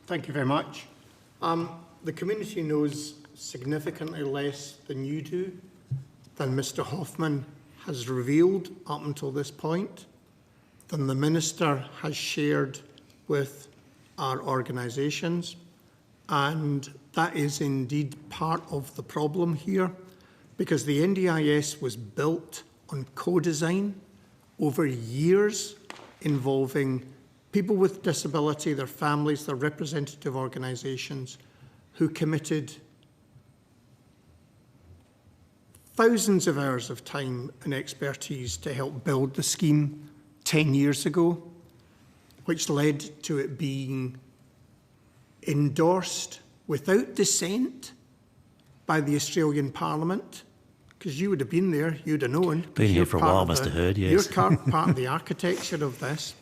Thank you very much. The community knows significantly less than you do, than Mr Hoffman has revealed up until this point, than the Minister has shared with our organisations, and that is indeed part of the problem here, because the NDIS was built on co-design over years involving people with disability, their families, their representative organisations, who committed thousands of hours of time and expertise to help build the scheme 10 years ago, which led to it being endorsed without dissent by the Australian Parliament, because you would have been there, you'd have known. Been here for a while, Mr Herd, yes. You're part of the architecture of this.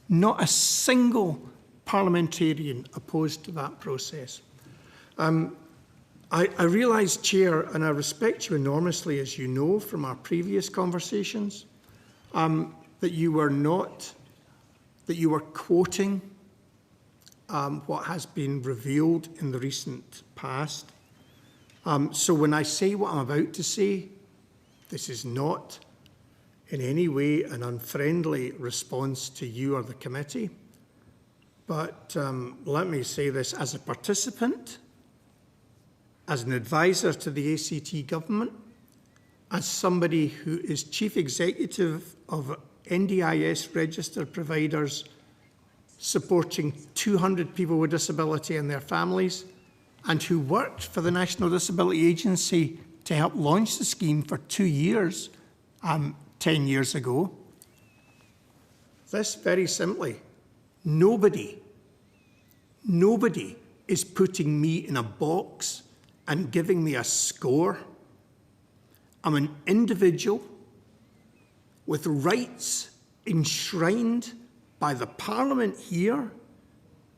Not a single parliamentarian opposed to that process. I realise, Chair, and I respect you enormously, as you know from our previous conversations, that you were quoting what has been revealed in the recent past. So when I say what I'm about to say, this is not in any way an unfriendly response to you or the committee. But let me say this, as a participant, as an advisor to the ACT government, as somebody who is chief executive of NDIS registered providers supporting 200 people with disability and their families, and who worked for the National Disability Agency to help launch the scheme for 2 years, 10 years ago. This, very simply, nobody is putting me in a box and giving me a score. I'm an individual with rights enshrined by the Parliament here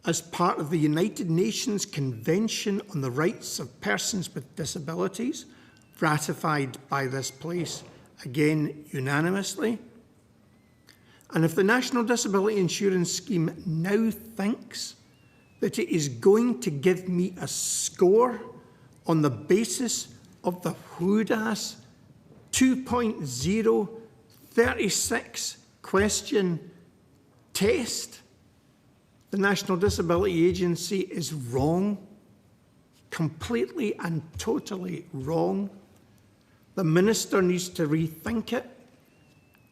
as part of the United Nations Convention on the Rights of Persons with Disabilities, ratified by this place, again unanimously. And if the National Disability Insurance Scheme now thinks that it is going to give me a score on the basis of the WHODAS 2.0 36 question test, the National Disability Agency is wrong, completely and totally wrong. The Minister needs to rethink it,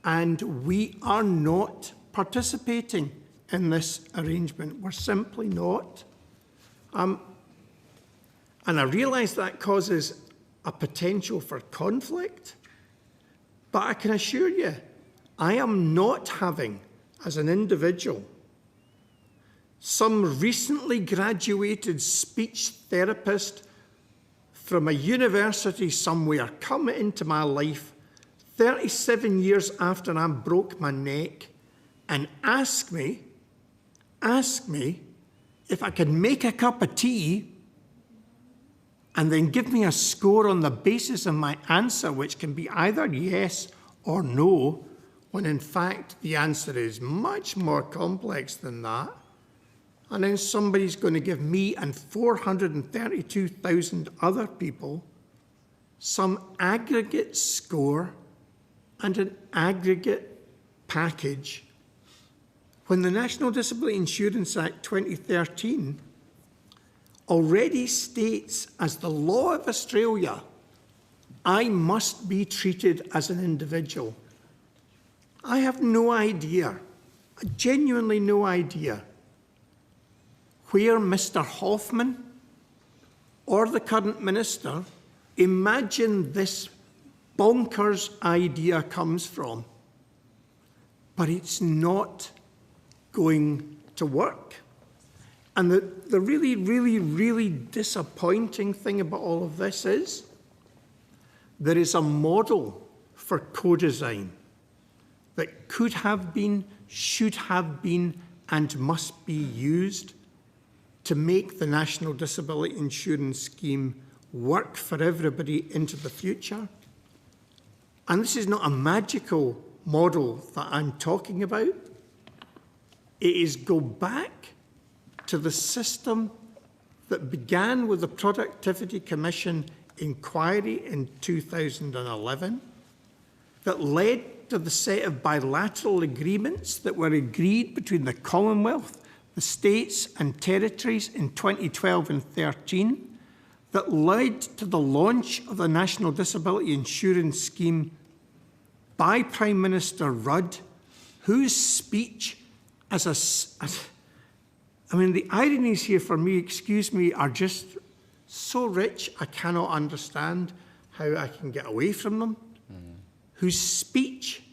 and we are not participating in this arrangement. We're simply not. And I realise that causes a potential for conflict, but I can assure you, I am not having, as an individual, some recently graduated speech therapist from a university somewhere come into my life 37 years after I broke my neck and ask me if I can make a cup of tea and then give me a score on the basis of my answer, which can be either yes or no, when in fact the answer is much more complex than that. And then somebody's going to give me and 432,000 other people some aggregate score and an aggregate package, when the National Disability Insurance Act 2013 already states, as the law of Australia, I must be treated as an individual. I have no idea, genuinely no idea, where Mr Hoffman or the current Minister imagine this bonkers idea comes from. But it's not going to work. And the really, really, really disappointing thing about all of this is there is a model for co-design that could have been, should have been, and must be used to make the National Disability Insurance Scheme work for everybody into the future. And this is not a magical model that I'm talking about. It is go back to the system that began with the Productivity Commission inquiry in 2011, that led to the set of bilateral agreements that were agreed between the Commonwealth, the states and territories in 2012 and 13, that led to the launch of the National Disability Insurance Scheme by Prime Minister Rudd, whose speech I mean, the ironies here for me, excuse me, are just so rich I cannot understand how I can get away from them. Whose speech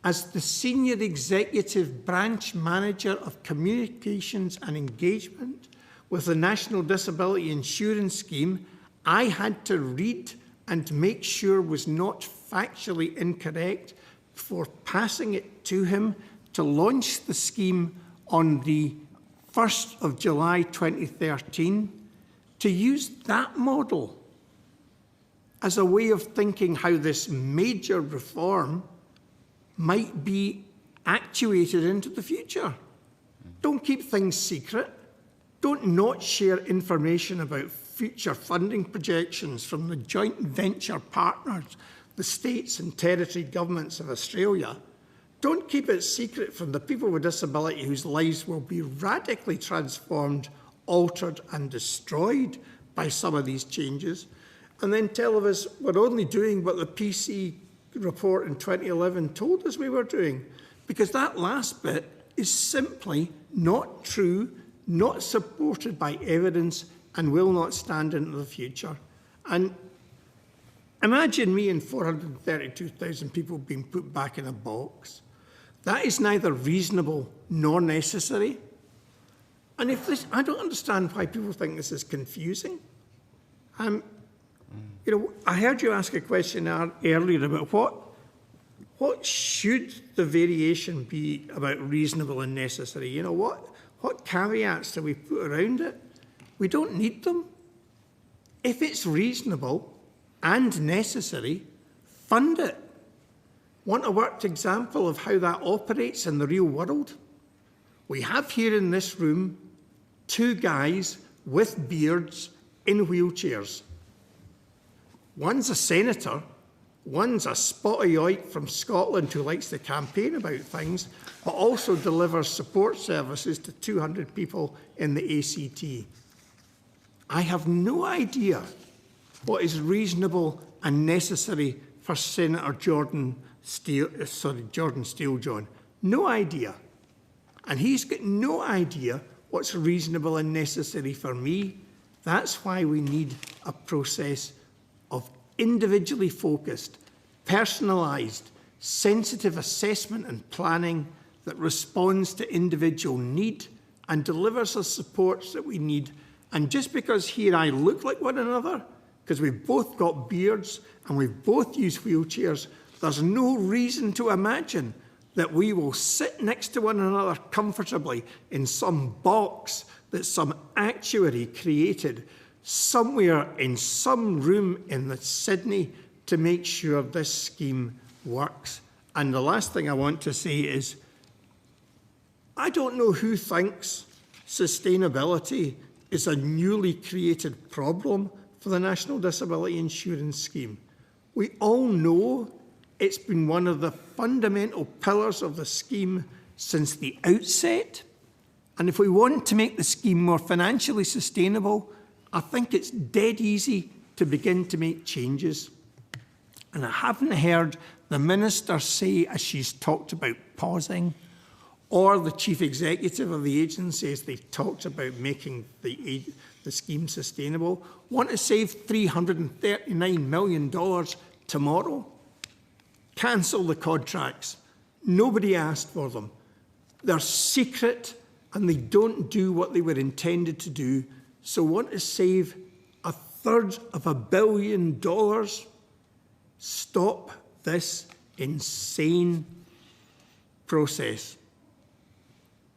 as the Senior Executive Branch Manager of Communications and Engagement with the National Disability Insurance Scheme, I had to read and make sure was not factually incorrect before passing it to him to launch the scheme on the 1st of July 2013, to use that model as a way of thinking how this major reform might be actuated into the future. Don't keep things secret. Don't not share information about future funding projections from the joint venture partners, the states and territory governments of Australia. Don't keep it secret from the people with disability whose lives will be radically transformed, altered and destroyed by some of these changes. And then tell us we're only doing what the PC report in 2011 told us we were doing. Because that last bit is simply not true, not supported by evidence, and will not stand into the future. And imagine me and 432,000 people being put back in a box. That is neither reasonable nor necessary. And if this, I don't understand why people think this is confusing. You know, I heard you ask a question earlier about what should the variation be about reasonable and necessary? You know, what caveats do we put around it? We don't need them. If it's reasonable and necessary, fund it. Want a worked example of how that operates in the real world? We have here in this room 2 guys with beards in wheelchairs. One's a senator, one's a spotty oik from Scotland who likes to campaign about things, but also delivers support services to 200 people in the ACT. I have no idea what is reasonable and necessary for Senator Jordan Steele-John. No idea. And he's got no idea what's reasonable and necessary for me. That's why we need a process of individually focused, personalised, sensitive assessment and planning that responds to individual need and delivers us supports that we need. And just because he and I look like one another, because we've both got beards and we've both used wheelchairs, there's no reason to imagine that we will sit next to one another comfortably in some box that some actuary created somewhere in some room in Sydney to make sure this scheme works. And the last thing I want to say is, I don't know who thinks sustainability is a newly created problem for the National Disability Insurance Scheme. We all know it's been one of the fundamental pillars of the scheme since the outset. And if we want to make the scheme more financially sustainable, I think it's dead easy to begin to make changes. And I haven't heard the Minister say, as she's talked about pausing, or the Chief Executive of the agency, as they've talked about making the scheme sustainable, want to save $339 million tomorrow. Cancel the contracts. Nobody asked for them. They're secret and they don't do what they were intended to do. So want to save $250 million? Stop this insane process.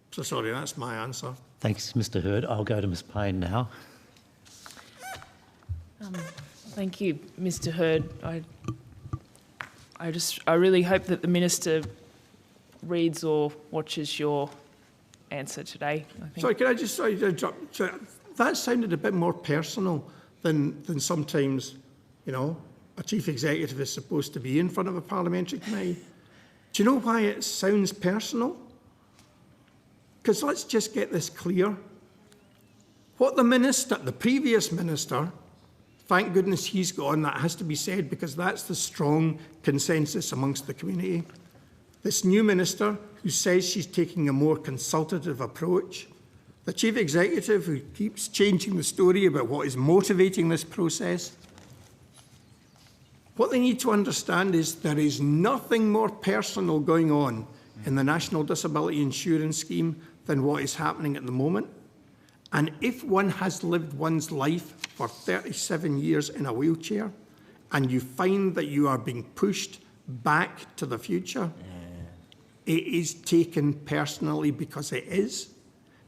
So sorry, that's my answer. Thanks, Mr. Herd. I'll go to Ms. Payne now. Thank you, Mr. Herd. I really hope that the Minister reads or watches your answer today. I think. Sorry, can I just interrupt? So that sounded a bit more personal than sometimes, you know, a chief executive is supposed to be in front of a parliamentary committee. Do you know why it sounds personal? Because let's just get this clear. What the previous minister, thank goodness he's gone, that has to be said because that's the strong consensus amongst the community. This new minister who says she's taking a more consultative approach, the chief executive who keeps changing the story about what is motivating this process. What they need to understand is there is nothing more personal going on in the National Disability Insurance Scheme than what is happening at the moment. And if one has lived one's life for 37 years in a wheelchair and you find that you are being pushed back to the future, it is taken personally because it is.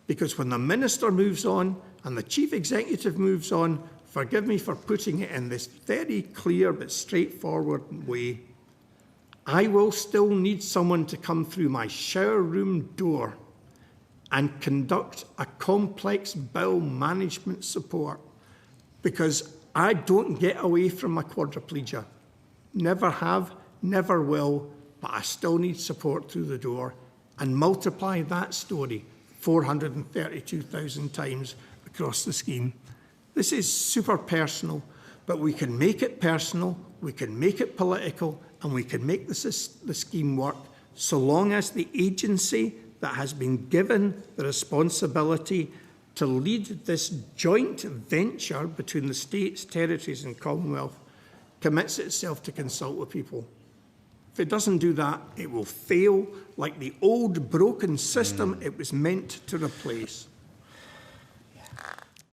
Because when the minister moves on and the chief executive moves on, forgive me for putting it in this very clear but straightforward way, I will still need someone to come through my shower room door and conduct a complex bowel management support because I don't get away from my quadriplegia. Never have, never will, but I still need support through the door. And multiply that story 432,000 times across the scheme. This is super personal, but we can make it personal, we can make it political, and we can make the scheme work so long as the agency that has been given the responsibility to lead this joint venture between the states, territories and Commonwealth commits itself to consult with people. If it doesn't do that, it will fail like the old broken system it was meant to replace.